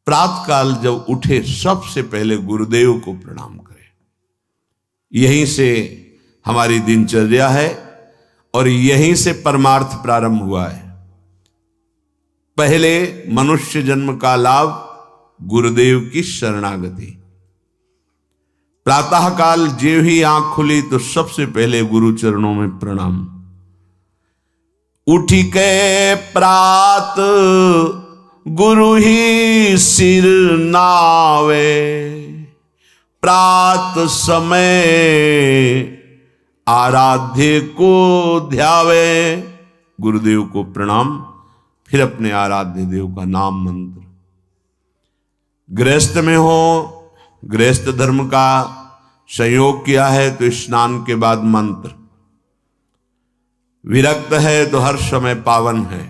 प्रातः काल जब उठे सबसे पहले गुरुदेव को प्रणाम करें। यहीं से हमारी दिनचर्या है और यहीं से परमार्थ प्रारंभ हुआ है। पहले मनुष्य जन्म का लाभ गुरुदेव की शरणागति। प्रातः काल जो ही आंख खुली तो सबसे पहले गुरु चरणों में प्रणाम। उठी के प्रात गुरु ही सिर नावे, प्रात समय आराध्य को ध्यावे। गुरुदेव को प्रणाम, फिर अपने आराध्य देव का नाम मंत्र। गृहस्थ में हो, गृहस्थ धर्म का संयोग किया है तो स्नान के बाद मंत्र। विरक्त है तो हर समय पावन है।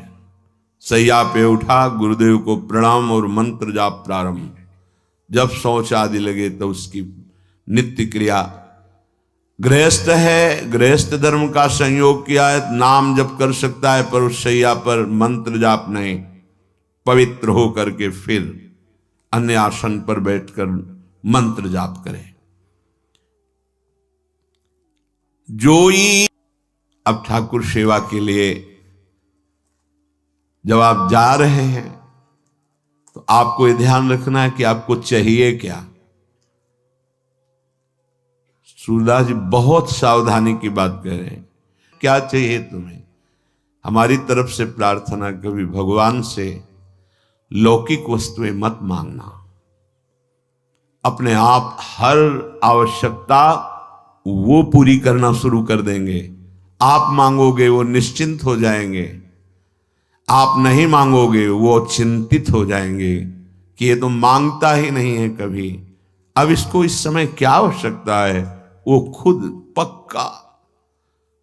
सैया पे उठा, गुरुदेव को प्रणाम और मंत्र जाप प्रारंभ। जब शौच आदि लगे तो उसकी नित्य क्रिया। गृहस्थ है, गृहस्थ धर्म का संयोग किया है, नाम जप कर सकता है, पर उस सैया पर मंत्र जाप नहीं। पवित्र हो करके फिर अन्य आसन पर बैठकर मंत्र जाप करे। जोई अब ठाकुर सेवा के लिए जब आप जा रहे हैं तो आपको यह ध्यान रखना है कि आपको चाहिए क्या। सूरदास जी बहुत सावधानी की बात कह रहे हैं। क्या चाहिए तुम्हें? हमारी तरफ से प्रार्थना, कभी भगवान से लौकिक वस्तुएं मत मांगना। अपने आप हर आवश्यकता वो पूरी करना शुरू कर देंगे। आप मांगोगे वो निश्चिंत हो जाएंगे, आप नहीं मांगोगे वो चिंतित हो जाएंगे कि ये तो मांगता ही नहीं है कभी। अब इसको इस समय क्या आवश्यकता है, वो खुद पक्का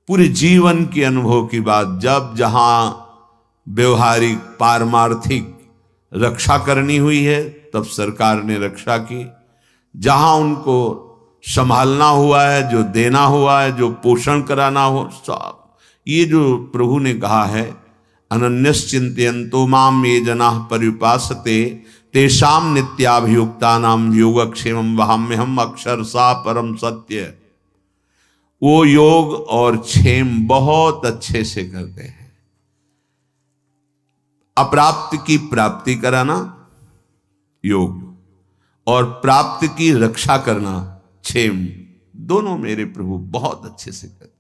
पूरे जीवन के अनुभव की बात। जब जहां व्यवहारिक पारमार्थिक रक्षा करनी हुई है तब सरकार ने रक्षा की। जहां उनको संभालना हुआ है, जो देना हुआ है, जो पोषण कराना हो, सब ये जो प्रभु ने कहा है, अनन्यश्चिन्तयन्तो माम ये जनाः पर्युपासते तेषां नित्याभियुक्तानां योगक्षेमं वहाम्यहम् अक्षरशः परम सत्य। वो योग और क्षेम बहुत अच्छे से करते हैं। अप्राप्त की प्राप्ति कराना योग और प्राप्त की रक्षा करना क्षेम, दोनों मेरे प्रभु बहुत अच्छे से करते।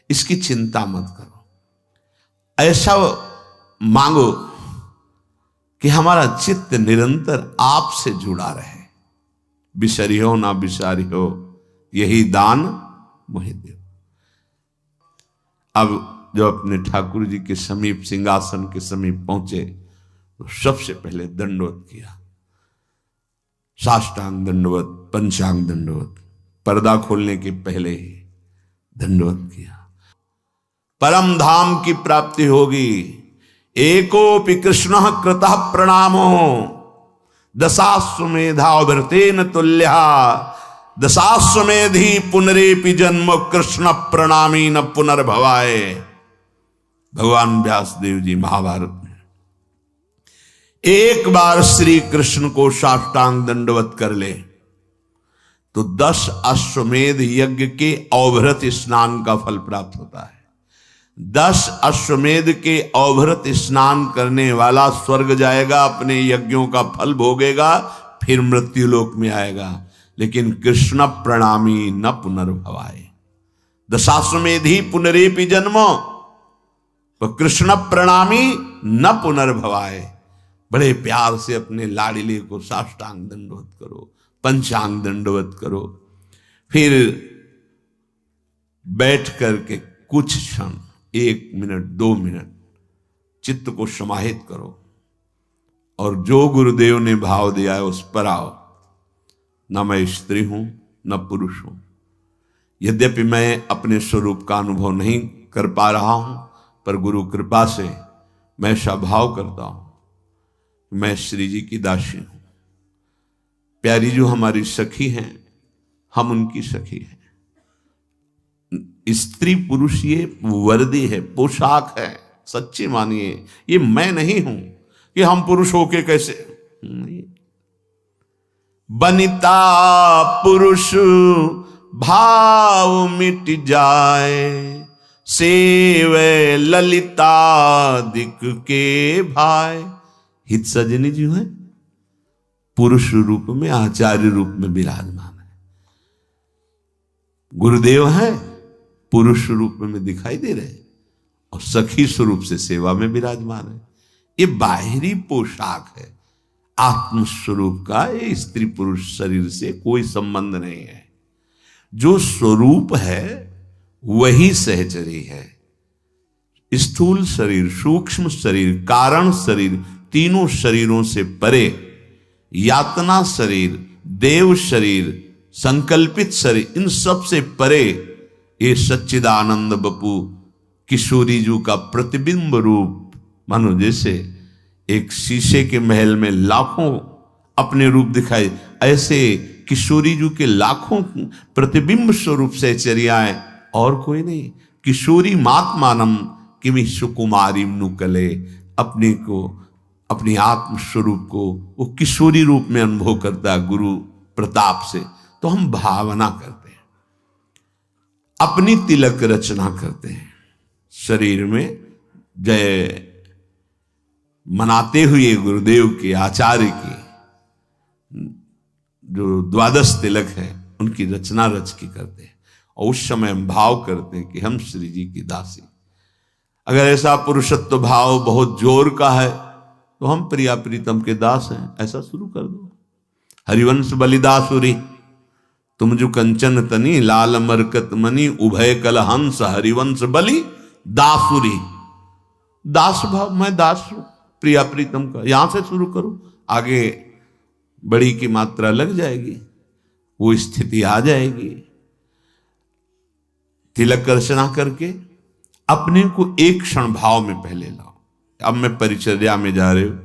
इसकी चिंता मत करो, ऐसा मांगो कि हमारा चित्त निरंतर आपसे जुड़ा रहे। बिसरियो ना बिसारियो, यही दान मोहि देव। अब जब अपने ठाकुर जी के समीप, सिंहासन के समीप पहुंचे तो सबसे पहले दंडवत किया। साष्टांग दंडवत, पंचांग दंडवत, पर्दा खोलने के पहले ही दंडवत किया। परम धाम की प्राप्ति होगी। एकोपि कृष्ण कृतः प्रणामो दशाश्वमेधावृतेन तुल्यः दशाश्वमेधि पुनरेपि जन्म कृष्ण प्रणामी न पुनर्भवाय। भगवान व्यासदेव जी महाभारत में एक बार श्री कृष्ण को साष्टांग दंडवत कर ले तो 10 अश्वमेध यज्ञ के अवभृत स्नान का फल प्राप्त होता है। 10 अश्वमेध के अवभृत स्नान करने वाला स्वर्ग जाएगा, अपने यज्ञों का फल भोगेगा, फिर मृत्युलोक में आएगा। लेकिन कृष्ण प्रणामी न पुनर्भवाय। दशाश्वमेधि पुनरेपि जन्मो, तो कृष्ण प्रणामी न पुनर्भवाय। बड़े प्यार से अपने लाडले को साष्टांग दंडवत करो, पंचांग दंडवत करो। फिर बैठ करके कुछ क्षण, 1 मिनट 2 मिनट चित्त को समाहित करो और जो गुरुदेव ने भाव दिया है उस पर आओ। न मैं स्त्री हूं न पुरुष हूं। यद्यपि मैं अपने स्वरूप का अनुभव नहीं कर पा रहा हूं, पर गुरु कृपा से मैं स्वभाव करता हूं, मैं श्री जी की दासी हूं। प्यारी जो हमारी सखी हैं, हम उनकी सखी हैं। स्त्री पुरुष ये वर्दी है, पोशाक है। सच्ची मानिए, ये मैं नहीं हूं कि हम पुरुष होके कैसे नहीं। बनिता पुरुष भाव मिट जाए, सेवे ललिता दिक के भाई। हित सजनी जी है पुरुष रूप में, आचार्य रूप में विराजमान है। गुरुदेव है पुरुष रूप में दिखाई दे रहे और सखी स्वरूप से सेवा में विराजमान है। ये बाहरी पोशाक है, आत्म स्वरूप का ये स्त्री पुरुष शरीर से कोई संबंध नहीं है। जो स्वरूप है वही सहचरी है। स्थूल शरीर, सूक्ष्म शरीर, कारण शरीर, तीनों शरीरों से परे यातना शरीर, देव शरीर, संकल्पित शरीर, इन सब से परे ये सच्चिदानंद बपू किशोरी जी का प्रतिबिंब रूप, मानो जैसे एक शीशे के महल में लाखों अपने रूप दिखाई, ऐसे किशोरी जी के लाखों प्रतिबिंब स्वरूप से चर्याएं और कोई नहीं। किशोरी मात्मानम किमि सुकुमारी नुकले, अपने को, अपनी आत्म स्वरूप को वो किशोरी रूप में अनुभव करता है गुरु प्रताप से। तो हम भावना करते हैं, अपनी तिलक रचना करते हैं, शरीर में जय मनाते हुए गुरुदेव के, आचार्य के जो द्वादश तिलक है उनकी रचना रच के करते हैं। और उस समय हम भाव करते हैं कि हम श्री जी की दासी। अगर ऐसा पुरुषत्व भाव बहुत जोर का है तो हम प्रिया प्रीतम के दास हैं, ऐसा शुरू कर दो। हरिवंश बलिदासुरी तुम जो कंचन तनी, लाल मरकत मनी, उभय कल हंस, हरिवंश बलि दासुरी। दास भाव, मैं दास हूं प्रिया प्रीतम का, यहां से शुरू करो, आगे बड़ी की मात्रा लग जाएगी, वो स्थिति आ जाएगी। तिलक रचना करके अपने को एक क्षण भाव में पहले लाओ। अब मैं परिचर्या में जा रहे हो,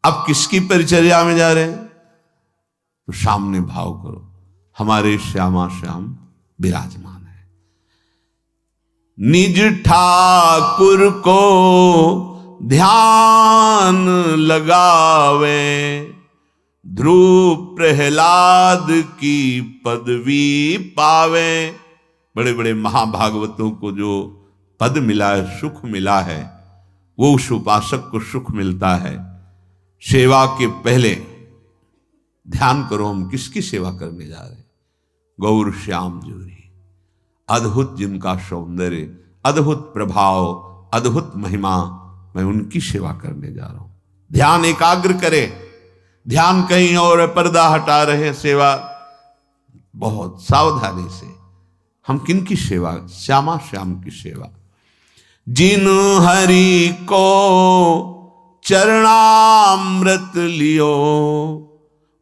अब किसकी परिचर्या में जा रहे हैं? तो सामने भाव करो, हमारे श्यामा श्याम विराजमान है। निज ठाकुर को ध्यान लगावे, ध्रुव प्रहलाद की पदवी पावे। बड़े बड़े महाभागवतों को जो पद मिला है, सुख मिला है, वो उस उपासक को सुख मिलता है। सेवा के पहले ध्यान करो, हम किसकी सेवा करने जा रहे हैं? गौर श्याम जोरी, अद्भुत जिनका सौंदर्य, अद्भुत प्रभाव, अद्भुत महिमा, मैं उनकी सेवा करने जा रहा हूं। ध्यान एकाग्र करे, ध्यान कहीं और पर्दा हटा रहे, सेवा बहुत सावधानी से। हम किन की सेवा? श्यामा श्याम की सेवा। जिन हरि को चरणामृत लियो,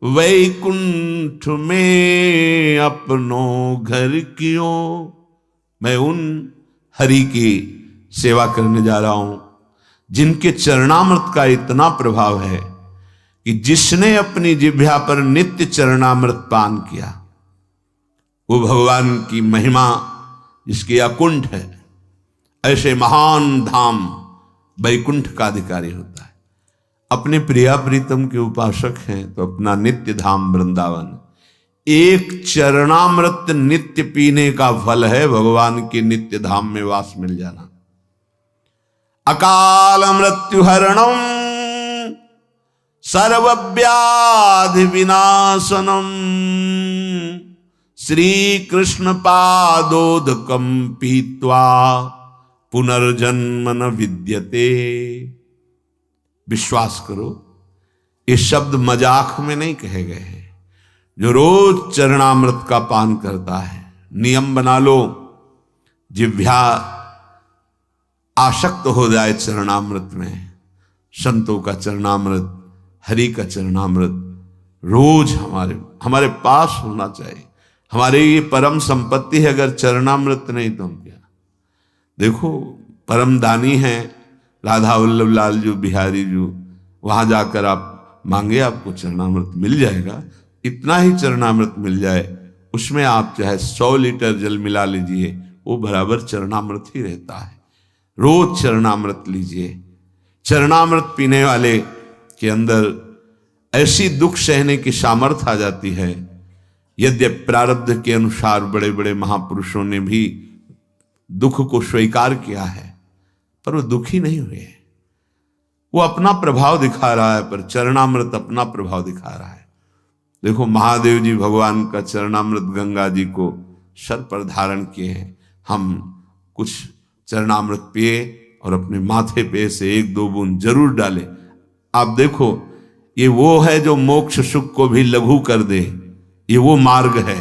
वैकुंठ में अपनो घर कियो। मैं उन हरि की सेवा करने जा रहा हूं जिनके चरणामृत का इतना प्रभाव है कि जिसने अपनी जिह्वा पर नित्य चरणामृत पान किया, वो भगवान की महिमा जिसकी अकुंठ है, ऐसे महान धाम वैकुंठ का अधिकारी होता है। अपने प्रिया प्रीतम के उपासक हैं तो अपना नित्य धाम वृंदावन। एक चरणामृत नित्य पीने का फल है भगवान के नित्य धाम में वास मिल जाना। अकाल मृत्यु हरणम सर्वव्याधि विनाशनम, श्री कृष्ण पादोदकम पीत्वा पुनर्जन्म न विद्यते। विश्वास करो, ये शब्द मजाक में नहीं कहे गए हैं। जो रोज चरणामृत का पान करता है, नियम बना लो, जिह्वा आसक्त हो जाए चरणामृत में। संतों का चरणामृत, हरि का चरणामृत रोज हमारे पास होना चाहिए। हमारे ये परम संपत्ति है। अगर चरणामृत नहीं तो हम क्या? देखो, परम दानी हैं राधा वल्लभ लाल जी बिहारी जी, वहां जाकर आप मांगे, आपको चरणामृत मिल जाएगा। इतना ही चरणामृत मिल जाए, उसमें आप चाहे 100 लीटर जल मिला लीजिए, वो बराबर चरणामृत ही रहता है। रोज चरणामृत लीजिए। चरणामृत पीने वाले के अंदर ऐसी दुख सहने की सामर्थ्य आ जाती है। यद्यपि प्रारब्ध के अनुसार बड़े बड़े महापुरुषों ने भी दुख को स्वीकार किया है, पर वो दुखी नहीं हुए। वो अपना प्रभाव दिखा रहा है, पर चरणामृत अपना प्रभाव दिखा रहा है। देखो महादेव जी भगवान का चरणामृत गंगा जी को सर पर धारण किए हैं। हम कुछ चरणामृत पिए और अपने माथे पे से 1-2 बूंद जरूर डालें। आप देखो, ये वो है जो मोक्ष सुख को भी लघु कर दे। ये वो मार्ग है।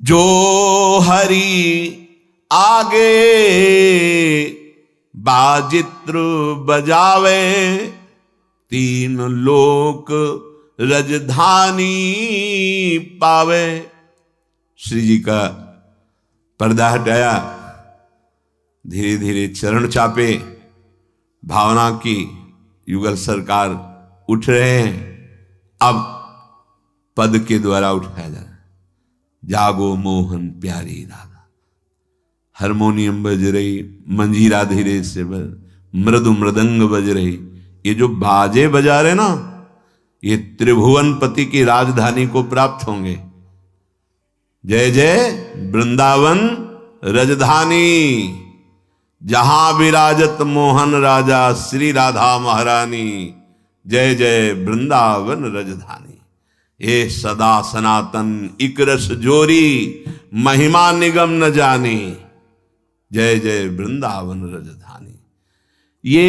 जो हरि आगे बाजित्र बजावे, 3 लोक रजधानी पावे। श्री जी का पर्दा हटाया, धीरे धीरे चरण चापे, भावना की युगल सरकार उठ रहे हैं। अब पद के द्वारा उठाया जा रहा है। जागो मोहन प्यारी राधा। हारमोनियम बज रही, मंजीरा धीरे से मृदु मृदंग बज रही। ये जो बाजे बजा रहे ना, ये त्रिभुवनपति की राजधानी को प्राप्त होंगे। जय जय वृंदावन रजधानी, जहां विराजत मोहन राजा श्री राधा महारानी। जय जय वृंदावन रजधानी। ये सदा सनातन इकरस जोरी, महिमा निगम न जानी। जय जय वृंदावन रजधानी। ये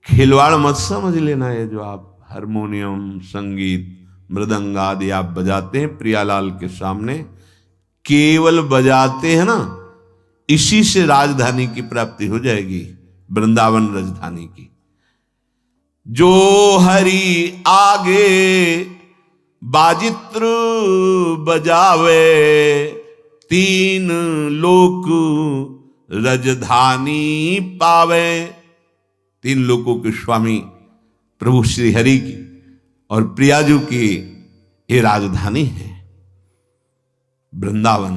खिलवाड़ मत समझ लेना। ये जो आप हारमोनियम, संगीत, मृदंग आदि आप बजाते हैं प्रियालाल के सामने, केवल बजाते हैं ना, इसी से राजधानी की प्राप्ति हो जाएगी, वृंदावन राजधानी की। जो हरि आगे बाजित्र बजावे, 3 लोक राजधानी पावे। 3 लोकों के स्वामी प्रभु श्री हरि की और प्रियाजू की ये राजधानी है वृंदावन।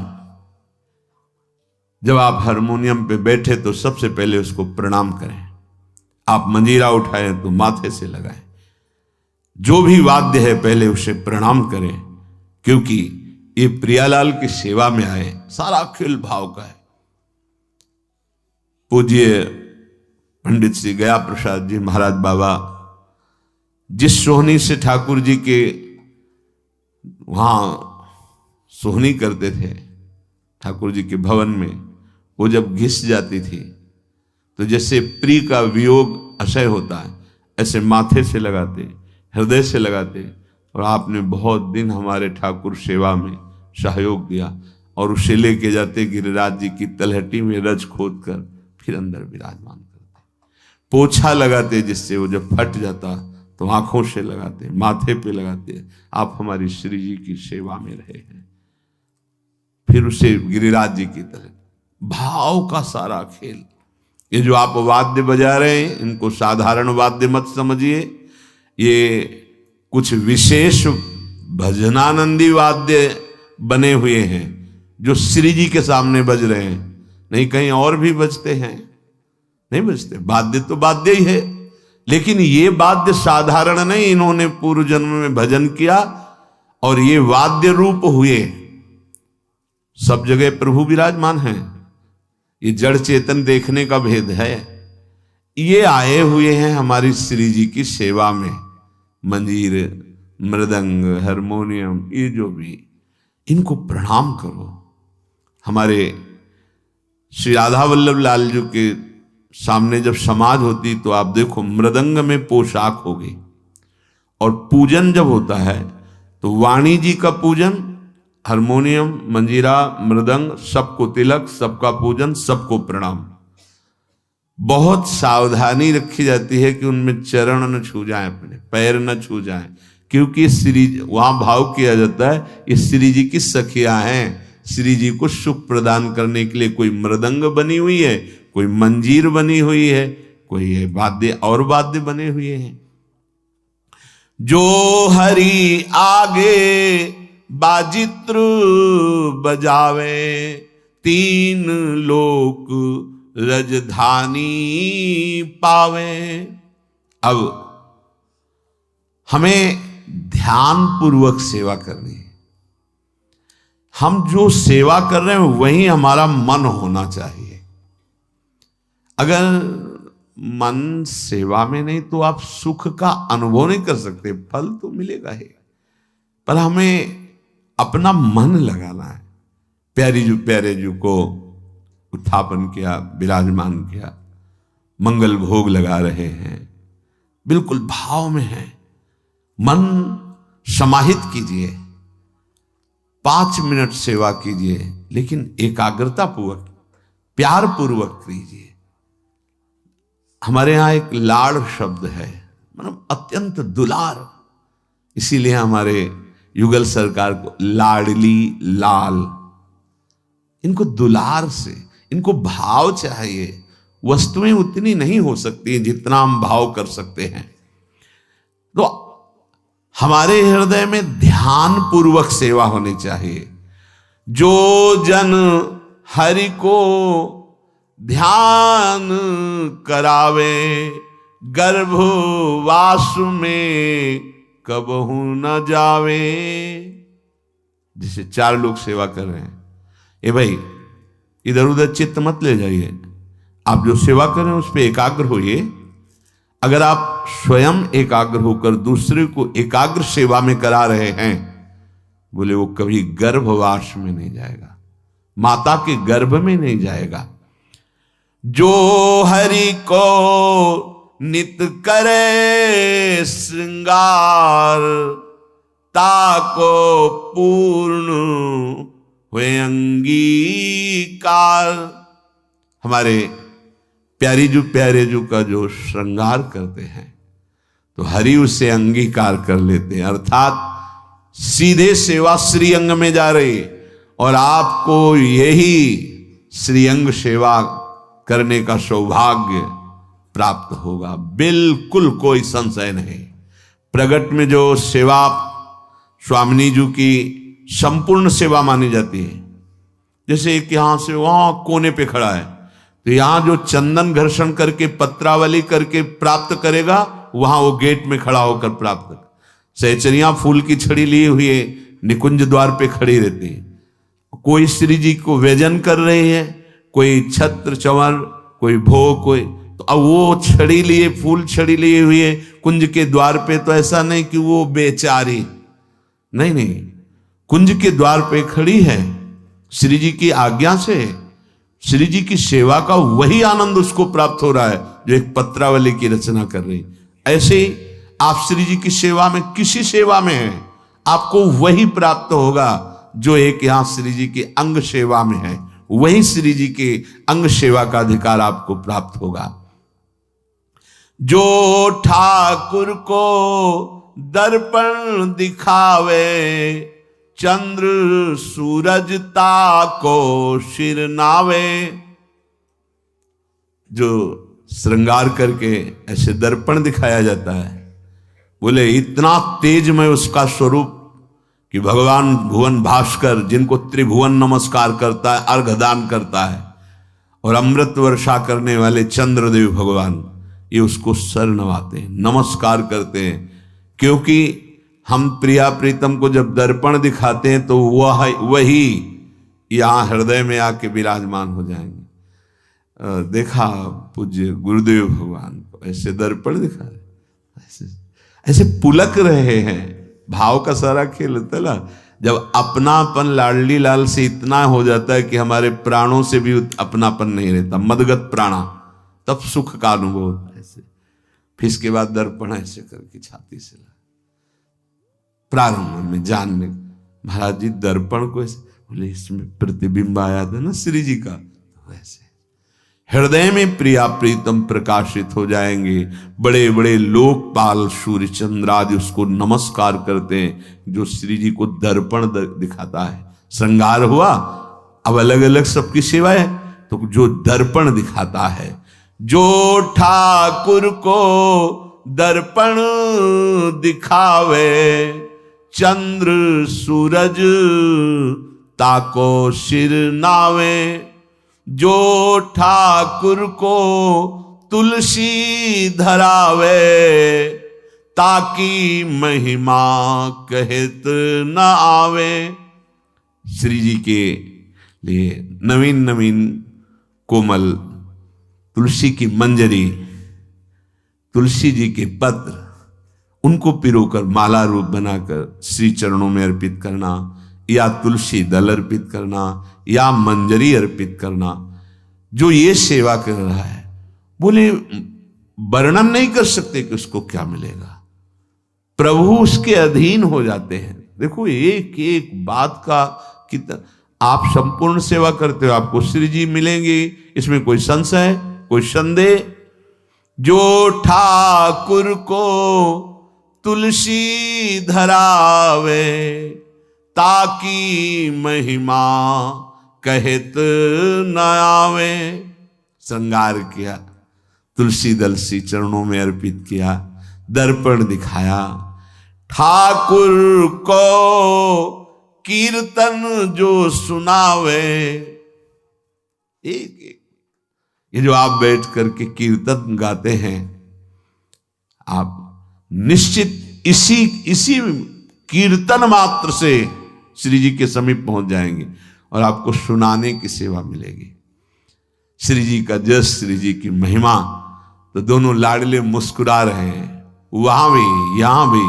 जब आप हारमोनियम पे बैठे तो सबसे पहले उसको प्रणाम करें। आप मंजीरा उठाएं तो माथे से लगाएं। जो भी वाद्य है पहले उसे प्रणाम करें, क्योंकि ये प्रियालाल की सेवा में आए। सारा खेल भाव का है। पूज्य पंडित श्री गया प्रसाद जी महाराज बाबा जिस सोहनी से ठाकुर जी के वहां सोहनी करते थे, ठाकुर जी के भवन में, वो जब घिस जाती थी तो जैसे प्रिय का वियोग असह्य होता है, ऐसे माथे से लगाते, हृदय से लगाते। और आपने बहुत दिन हमारे ठाकुर सेवा में सहयोग दिया और उसे लेके जाते गिरिराज जी की तलहटी में रज खोद कर फिर अंदर विराजमान करते। पोछा लगाते, जिससे वो जब फट जाता तो आंखों से लगाते, माथे पे लगाते। आप हमारी श्री जी की सेवा में रहे हैं। फिर उसे गिरिराज जी की तरह भाव का सारा खेल। ये जो आप वाद्य बजा रहे हैं, इनको साधारण वाद्य मत समझिए। ये कुछ विशेष भजनानंदी वाद्य बने हुए हैं जो श्री जी के सामने बज रहे हैं। नहीं कहीं और भी बजते हैं, नहीं बजते। वाद्य तो वाद्य ही है, लेकिन ये वाद्य साधारण नहीं। इन्होंने पूर्व जन्म में भजन किया और ये वाद्य रूप हुए। सब जगह प्रभु विराजमान हैं। ये जड़ चेतन देखने का भेद है। ये आए हुए हैं हमारी श्री जी की सेवा में। मंजीर, मृदंग, हारमोनियम, ये जो भी, इनको प्रणाम करो। हमारे श्री राधा वल्लभ लाल जी के सामने जब समाज होती तो आप देखो मृदंग में पोशाक होगी, और पूजन जब होता है तो वाणी जी का पूजन, हारमोनियम, मंजीरा, मृदंग, सबको तिलक, सबका पूजन, सबको प्रणाम। बहुत सावधानी रखी जाती है कि उनमें चरण न छू जाएं, अपने पैर न छू जाएं, क्योंकि श्री वहां भाव किया जाता है ये श्री जी की सखियां हैं। श्री जी को सुख प्रदान करने के लिए कोई मृदंग बनी हुई है, कोई मंजीर बनी हुई है, कोई वाद्य और वाद्य बने हुए हैं। जो हरि आगे बाजित्र बजावे, 3 लोक राजधानी पावे। अब हमें ध्यान पूर्वक सेवा करनी है। हम जो सेवा कर रहे हैं वही हमारा मन होना चाहिए। अगर मन सेवा में नहीं तो आप सुख का अनुभव नहीं कर सकते। फल तो मिलेगा ही, पर हमें अपना मन लगाना है। प्यारे जी को उत्थापन किया, विराजमान किया, मंगल भोग लगा रहे हैं, बिल्कुल भाव में है। मन समाहित कीजिए, 5 मिनट सेवा कीजिए, लेकिन एकाग्रता पूर्वक, प्यार पूर्वक कीजिए। हमारे यहां एक लाड़ शब्द है, मतलब अत्यंत दुलार, इसीलिए हमारे युगल सरकार को लाडली लाल, इनको दुलार से, इनको भाव चाहिए। वस्तुएं उतनी नहीं हो सकती जितना हम भाव कर सकते हैं। तो हमारे हृदय में ध्यान पूर्वक सेवा होनी चाहिए। जो जन हरि को ध्यान करावे, गर्भवास में कबहू न जावे। जैसे 4 लोग सेवा कर रहे हैं, ए भाई इधर उधर चित्त मत ले जाइए, आप जो सेवा कर रहे हैं उस पर एकाग्र होइए। अगर आप स्वयं एकाग्र होकर दूसरे को एकाग्र सेवा में करा रहे हैं, बोले वो कभी गर्भवास में नहीं जाएगा, माता के गर्भ में नहीं जाएगा। जो हरि को नित करे श्रृंगार, ताको पूर्ण हुए अंगीकार। हमारे प्यारे जू का जो श्रृंगार करते हैं तो हरि उससे अंगीकार कर लेते हैं, अर्थात सीधे सेवा श्रीअंग में जा रही, और आपको यही श्रीअंग सेवा करने का सौभाग्य प्राप्त होगा, बिल्कुल कोई संशय नहीं। प्रगट में जो सेवा स्वामिनी जी की संपूर्ण सेवा मानी जाती है, जैसे एक यहां से वहां कोने पे खड़ा है, तो यहां जो चंदन घर्षण करके पत्रावली करके प्राप्त करेगा, वहां वो गेट में खड़ा होकर प्राप्त कर। सहचरियां फूल की छड़ी लिए हुए निकुंज द्वार पे खड़ी रहती है, कोई श्री जी को व्यजन कर रहे हैं, कोई छत्र चंवर, कोई भोग, कोई, तो अब वो छड़ी लिए, फूल छड़ी लिए हुए कुंज के द्वार पे, तो ऐसा नहीं कि वो बेचारी, नहीं, कुंज के द्वार पे खड़ी है, श्री जी की आज्ञा से श्री जी की सेवा का वही आनंद उसको प्राप्त हो रहा है जो एक पत्रावली की रचना कर रही। ऐसे ही आप श्री जी की सेवा में, किसी सेवा में है, आपको वही प्राप्त होगा जो एक यहां श्री जी की अंग सेवा में है, वही श्री जी के अंग सेवा का अधिकार आपको प्राप्त होगा। जो ठाकुर को दर्पण दिखावे, चंद्र सूरज ताको सिर नावे। जो श्रृंगार करके ऐसे दर्पण दिखाया जाता है, बोले इतना तेजमय उसका स्वरूप कि भगवान भुवन भास्कर, जिनको त्रिभुवन नमस्कार करता है, अर्घदान करता है, और अमृत वर्षा करने वाले चंद्रदेव भगवान, ये उसको सर नवाते हैं, नमस्कार करते हैं। क्योंकि हम प्रिया प्रीतम को जब दर्पण दिखाते हैं तो वही यहां हृदय में आके विराजमान हो जाएंगे। देखा पूज्य गुरुदेव भगवान को ऐसे दर्पण दिखा रहे, ऐसे पुलक रहे हैं, भाव का सारा खेल होता है ना। जब अपनापन लाडली लाल से इतना हो जाता है कि हमारे प्राणों से भी अपनापन नहीं रहता, मदगत प्राणा, तब सुख का अनुभव होता है। ऐसे फिर इसके बाद दर्पण ऐसे करके छाती से प्रारंभ में जानने, महाराज जी दर्पण को ऐसे, बोले इसमें प्रतिबिंब आया था ना श्री जी का, तो वैसे हृदय में प्रिया प्रीतम प्रकाशित हो जाएंगे। बड़े बड़े लोकपाल सूर्य चंद्र आदि उसको नमस्कार करते हैं जो श्री जी को दर्पण दिखाता है। श्रृंगार हुआ, अब अलग अलग सबकी सेवा है, तो जो दर्पण दिखाता है, जो ठाकुर को दर्पण दिखावे, चंद्र सूरज ताको सिर नावे। जो ठाकुर को तुलसी धरावे, ताकि महिमा कहत न आवे। श्री जी के लिए नवीन नवीन कोमल तुलसी की मंजरी, तुलसी जी के पत्र, उनको पिरोकर माला रूप बनाकर श्री चरणों में अर्पित करना, या तुलसी दल अर्पित करना, या मंजरी अर्पित करना, जो ये सेवा कर रहा है, बोले वर्णन नहीं कर सकते कि उसको क्या मिलेगा। प्रभु उसके अधीन हो जाते हैं। देखो एक एक बात का कितना, आप संपूर्ण सेवा करते हो, आपको श्री जी मिलेंगे, इसमें कोई संशय, कोई संदेह। जो ठाकुर को तुलसी धरावे, ताकि महिमा कहत न आवे। श्रृंगार किया, तुलसी दल श्री चरणों में अर्पित किया, दर्पण दिखाया। ठाकुर को कीर्तन जो सुनावे, एक एक ये जो आप बैठ करके कीर्तन गाते हैं, आप निश्चित इसी कीर्तन मात्र से श्री जी के समीप पहुंच जाएंगे और आपको सुनाने की सेवा मिलेगी। श्री जी का जस, श्री जी की महिमा, तो दोनों लाडले मुस्कुरा रहे हैं, वहां भी यहां भी,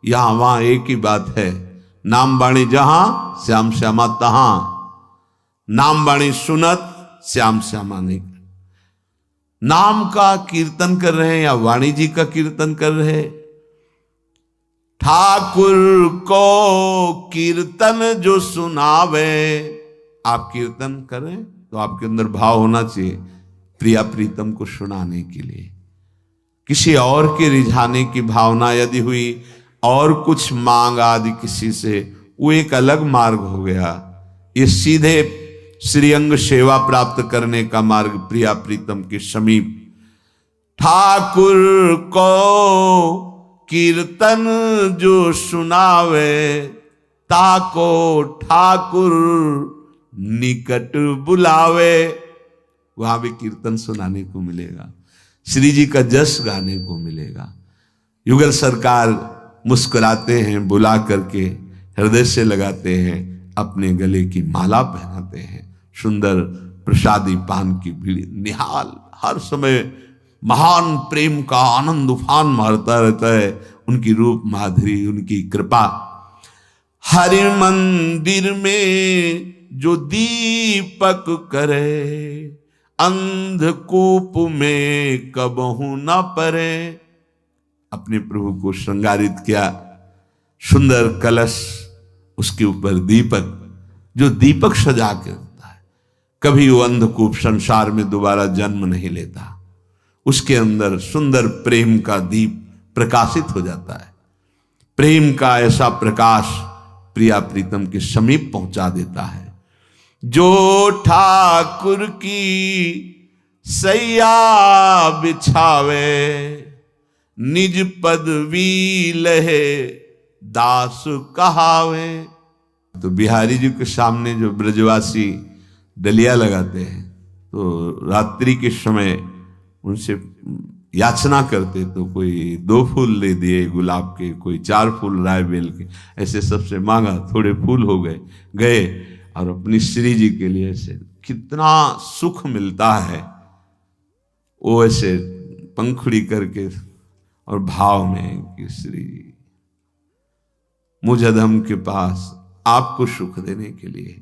यहां वहां एक ही बात है। नाम बाणी जहां श्याम श्यामा तहां, नाम बाणी सुनत श्याम श्यामा नहीं। नाम का कीर्तन कर रहे हैं या वाणी जी का कीर्तन कर रहे हैं। ठाकुर को कीर्तन जो सुनावे, आप कीर्तन करें तो आपके अंदर भाव होना चाहिए प्रिया प्रीतम को सुनाने के लिए। किसी और के रिझाने की भावना यदि हुई और कुछ मांग आदि किसी से, वो एक अलग मार्ग हो गया। ये सीधे श्रीअंग सेवा प्राप्त करने का मार्ग प्रिया प्रीतम के समीप। ठाकुर को कीर्तन जो सुनावे, ताको ठाकुर निकट बुलावे। वहां भी कीर्तन सुनाने को मिलेगा, श्री जी का जस गाने को मिलेगा। युगल सरकार मुस्कुराते हैं, बुला करके हृदय से लगाते हैं, अपने गले की माला पहनाते हैं, सुंदर प्रसादी पान की बीड़ी, निहाल हर समय महान प्रेम का आनंद उफान मारता रहता है। उनकी रूप माधुरी, उनकी कृपा। हरि मंदिर में जो दीपक करे, अंधकूप में कबहू न परे। अपने प्रभु को श्रृंगारित किया, सुंदर कलश, उसके ऊपर दीपक, जो दीपक सजा के रखता है, कभी वो अंधकूप संसार में दोबारा जन्म नहीं लेता। उसके अंदर सुंदर प्रेम का दीप प्रकाशित हो जाता है। प्रेम का ऐसा प्रकाश प्रिया प्रीतम के समीप पहुंचा देता है। जो ठाकुर की सैया बिछावे, निज पदवी लहे दास कहावे। तो बिहारी जी के सामने जो ब्रजवासी डलिया लगाते हैं, तो रात्रि के समय उनसे याचना करते, तो कोई 2 फूल ले दिए गुलाब के, कोई 4 फूल राय बेल के, ऐसे सबसे मांगा, थोड़े फूल हो गए और अपनी श्री जी के लिए ऐसे कितना सुख मिलता है। वो ऐसे पंखुड़ी करके और भाव में कि श्री जी मुझ अधम के पास आपको सुख देने के लिए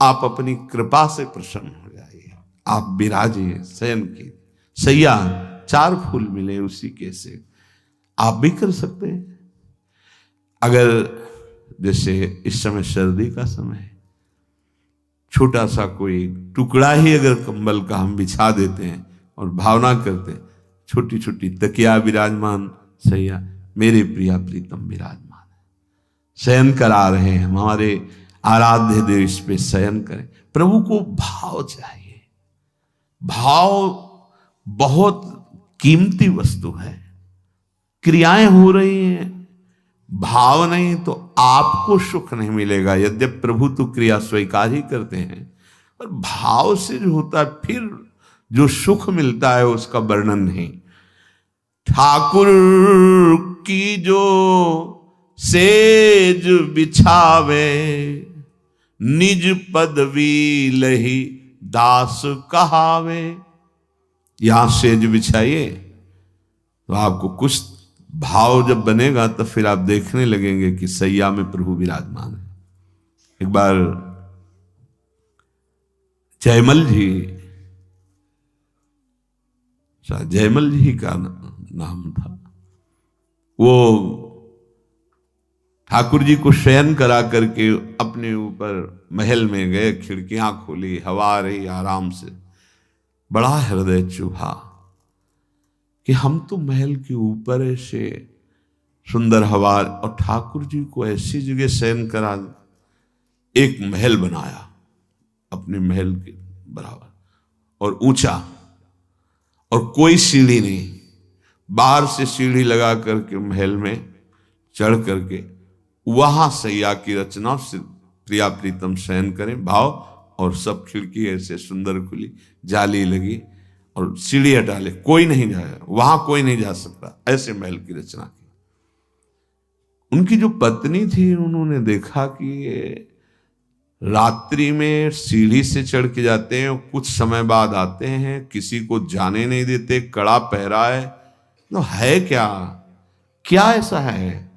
आप अपनी कृपा से प्रसन्न हो जाइए, आप विराजिए। शयन की सैया 4 फूल मिले उसी के से आप भी कर सकते हैं। अगर जैसे इस समय सर्दी का समय है, छोटा सा कोई टुकड़ा ही अगर कंबल का हम बिछा देते हैं और भावना करते हैं, छोटी छोटी तकिया विराजमान, सैया मेरे प्रिया प्रीतम विराजमान है, शयन करा रहे हैं, हमारे आराध्य देव इस पे शयन करें। प्रभु को भाव चाहिए। भाव बहुत कीमती वस्तु है। क्रियाएं हो रही हैं, भाव नहीं तो आपको सुख नहीं मिलेगा। यद्यपि प्रभु तो क्रिया स्वीकार ही करते हैं, पर भाव से जो होता है फिर जो सुख मिलता है उसका वर्णन नहीं। ठाकुर की जो सेज बिछावे, निज पदवी लही दास कहावे। यहां सेज बिछाइए तो आपको कुछ भाव जब बनेगा तो फिर आप देखने लगेंगे कि सैया में प्रभु विराजमान है। एक बार जयमल जी, जयमल जी का नाम था, वो ठाकुर जी को शयन करा करके अपने ऊपर महल में गए, खिड़कियां खोली, हवा आ रही आराम से। बड़ा हृदय चुभा कि हम तो महल के ऊपर ऐसे सुंदर हवा, और ठाकुर जी को ऐसी जगह शयन करा, एक महल बनाया अपने महल के बराबर और ऊंचा, और कोई सीढ़ी नहीं, बाहर से सीढ़ी लगा करके महल में चढ़ करके वहां सैया की रचना से प्रिया प्रीतम शयन करें भाव, और सब खिड़की ऐसे सुंदर खुली, जाली लगी और सीढ़ी हटा ले, कोई नहीं जाएगा वहां, कोई नहीं जा सकता, ऐसे महल की रचना की। उनकी जो पत्नी थी, उन्होंने देखा कि ये रात्रि में सीढ़ी से चढ़ के जाते हैं, कुछ समय बाद आते हैं, किसी को जाने नहीं देते, कड़ा पहरा है, तो है क्या, क्या ऐसा है,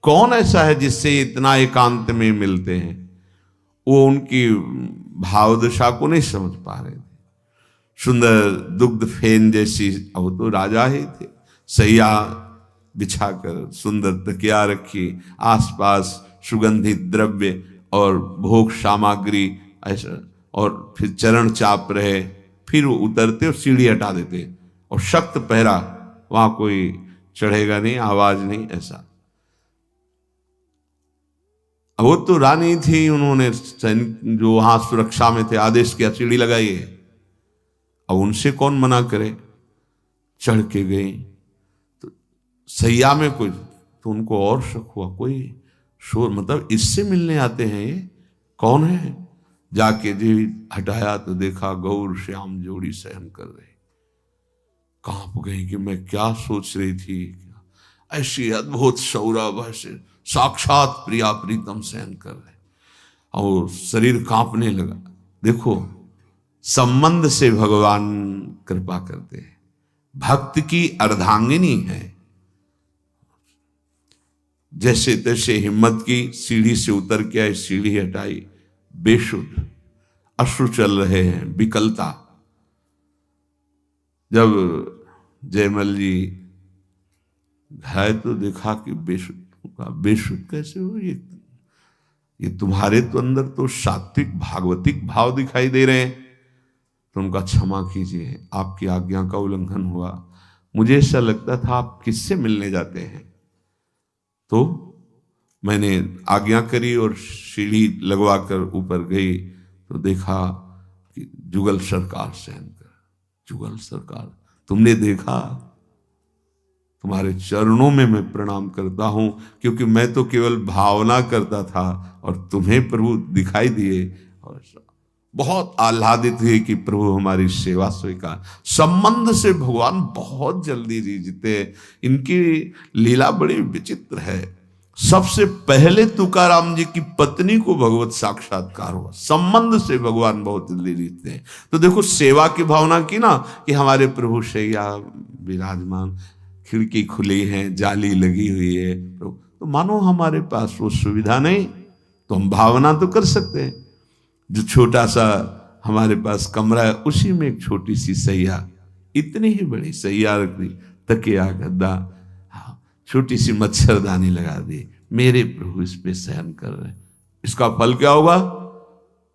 कौन ऐसा है जिससे इतना एकांत में मिलते हैं। वो उनकी भावदशा को नहीं समझ पा रहे थे। सुंदर दुग्ध फेन जैसी, वो तो राजा ही थे, सैया बिछाकर सुंदर तकिया रखी, आसपास सुगंधित द्रव्य और भोग सामग्री ऐसा, और फिर चरण चाप रहे, फिर वो उतरते और सीढ़ी हटा देते, और सख्त पहरा, वहां कोई चढ़ेगा नहीं, आवाज नहीं, ऐसा। वो तो रानी थी, उन्होंने जो वहां सुरक्षा में थे आदेश किया सीढ़ी लगाइए, अब उनसे कौन मना करे, चढ़ के गई तो सैया में कोई, तो उनको और शक हुआ, कोई शोर, मतलब इससे मिलने आते हैं, ये कौन है। जाके जी हटाया तो देखा गौर श्याम जोड़ी शयन कर रहे। कांप गई कि मैं क्या सोच रही थी, ऐसी अद्भुत सौरभ, ऐसे साक्षात प्रिया प्रीतम शयन कर रहे, और शरीर कांपने लगा। देखो, संबंध से भगवान कृपा करते हैं, भक्त की अर्धांगिनी है, जैसे तैसे हिम्मत की, सीढ़ी से उतर के आई, सीढ़ी हटाई, बेशुद्ध, अश्रु चल रहे हैं, विकलता। जब जयमल जी घाय तो देखा कि बेशुद्ध, बेशुद्ध कैसे हो, ये तुम्हारे तो अंदर तो सात्विक भागवतिक भाव दिखाई दे रहे हैं। तो उनका क्षमा कीजिए, आपकी आज्ञा का उल्लंघन हुआ, मुझे ऐसा लगता था आप किससे मिलने जाते हैं। तो मैंने आज्ञा करी और सीढ़ी लगवा कर ऊपर गई तो देखा कि जुगल सरकार शयन कर। जुगल सरकार, तुमने देखा, तुम्हारे चरणों में मैं प्रणाम करता हूं, क्योंकि मैं तो केवल भावना करता था और तुम्हें प्रभु दिखाई दिए, और बहुत आह्लादित हुए कि प्रभु हमारी सेवा स्वीकार। संबंध से भगवान बहुत जल्दी जीते, इनकी लीला बड़ी विचित्र है। सबसे पहले तुकाराम जी की पत्नी को भगवत साक्षात्कार हुआ, संबंध से भगवान बहुत जल्दी जीतते हैं। तो देखो, सेवा की भावना की ना, कि हमारे प्रभु शैया विराजमान, खिड़की खुली है, जाली लगी हुई है, तो मानो हमारे पास वो सुविधा नहीं, तो हम भावना तो कर सकते हैं। जो छोटा सा हमारे पास कमरा है, उसी में एक छोटी सी सैया, इतनी ही बड़ी सैया रख दी, तकिया गद्दा, छोटी सी मच्छरदानी लगा दी, मेरे प्रभु इस पे शयन कर रहे हैं। इसका फल क्या होगा?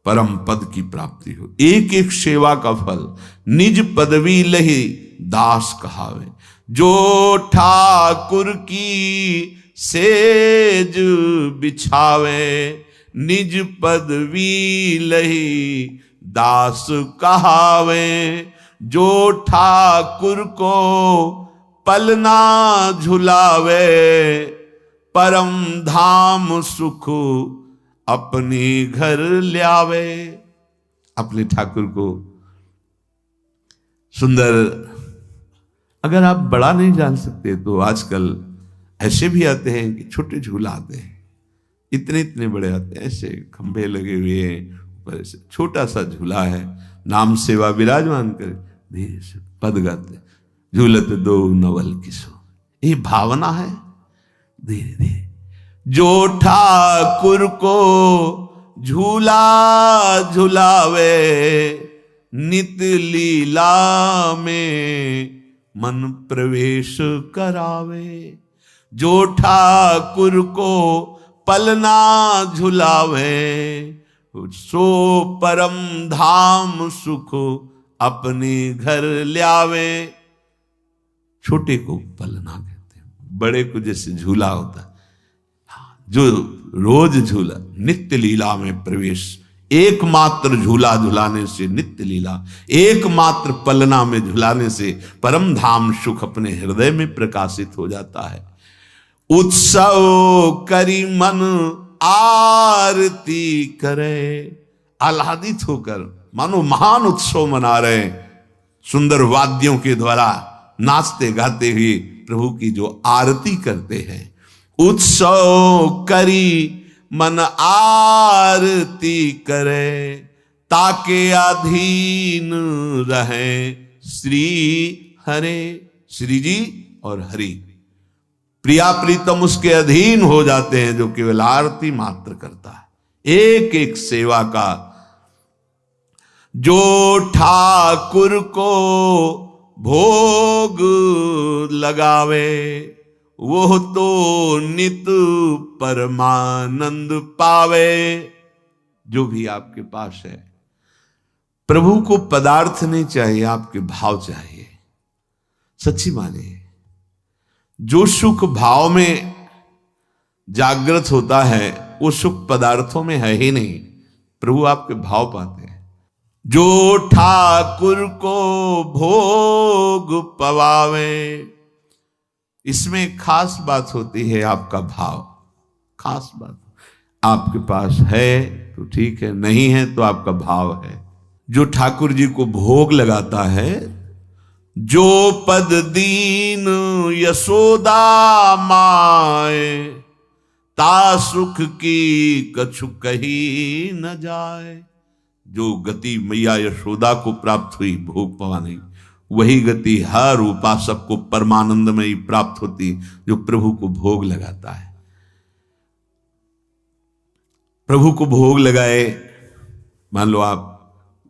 परम पद की प्राप्ति हो। एक एक सेवा का फल, निज पदवी लही दास कहावे, जो ठाकुर की सेज बिछावे, निज पदवी लही दास कहावे, जो ठाकुर को पलना झुलावे, परम धाम सुख अपनी घर ल्यावे। अपने ठाकुर को सुंदर अगर आप बड़ा नहीं जान सकते तो आजकल ऐसे भी आते हैं कि छोटे झूला आते हैं, इतने इतने बड़े आते हैं, ऐसे खंभे लगे हुए हैं, ऊपर से छोटा सा झूला है, नाम सेवा विराजमान कर धीरे से पद गाते, झूलत दो नवल किशोर, ये भावना है। धीरे धीरे जो ठाकुर को झूला झुलावे, नित लीला में मन प्रवेश करावे। जो ठाकुर को पलना झुलावे, सो परम धाम सुख अपने घर ल्यावे। छोटे को पलना कहते हैं, बड़े को जैसे झूला होता है, जो रोज झूला, नित्य लीला में प्रवेश, एकमात्र झूला झुलाने से नित्य लीला, एकमात्र पलना में झुलाने से परम धाम सुख अपने हृदय में प्रकाशित हो जाता है। उत्सव करी मन आरती करे, आह्लादित होकर मानो महान उत्सव मना रहे, सुंदर वाद्यों के द्वारा नाचते गाते हुए प्रभु की जो आरती करते हैं। उत्सव करी मन आरती करे, ताके अधीन रहे श्री हरे। श्री जी और हरि प्रिया प्रीतम उसके अधीन हो जाते हैं जो केवल आरती मात्र करता है। एक एक सेवा का जो ठाकुर को भोग लगावे, वो तो नित परमानंद पावे। जो भी आपके पास है, प्रभु को पदार्थ नहीं चाहिए, आपके भाव चाहिए। सच्ची मानिए, जो सुख भाव में जागृत होता है वो सुख पदार्थों में है ही नहीं, प्रभु आपके भाव पाते हैं। जो ठाकुर को भोग पवावे, इसमें खास बात होती है आपका भाव। खास बात आपके पास है तो ठीक है, नहीं है तो आपका भाव है। जो ठाकुर जी को भोग लगाता है, जो पद दीन यशोदा माए, ता सुख की कछु कही न जाए। जो गति मैया यशोदा को प्राप्त हुई भोग पवाने, वही गति हर उपासक को परमानंद में ही प्राप्त होती जो प्रभु को भोग लगाता है। प्रभु को भोग लगाए, मान लो आप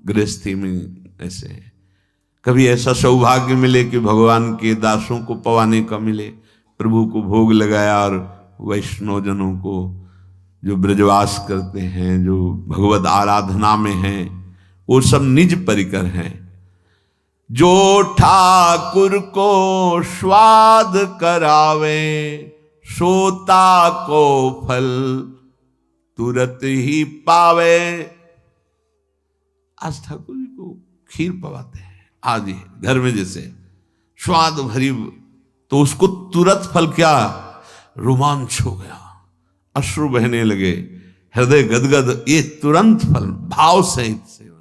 गृहस्थी में ऐसे, कभी ऐसा सौभाग्य मिले कि भगवान के दासों को पवाने का मिले, प्रभु को भोग लगाया, और वैष्णव जनों को जो ब्रजवास करते हैं, जो भगवत आराधना में हैं, वो सब निज परिकर हैं। जो ठाकुर को स्वाद करावे, सोता को फल तुरंत ही पावे। आज ठाकुर जी को खीर पवाते हैं, आज ही घर में जैसे स्वाद भरी, तो उसको तुरंत फल, क्या रोमांच हो गया, अश्रु बहने लगे, हृदय गदगद, ये तुरंत फल भाव सहित सेवा।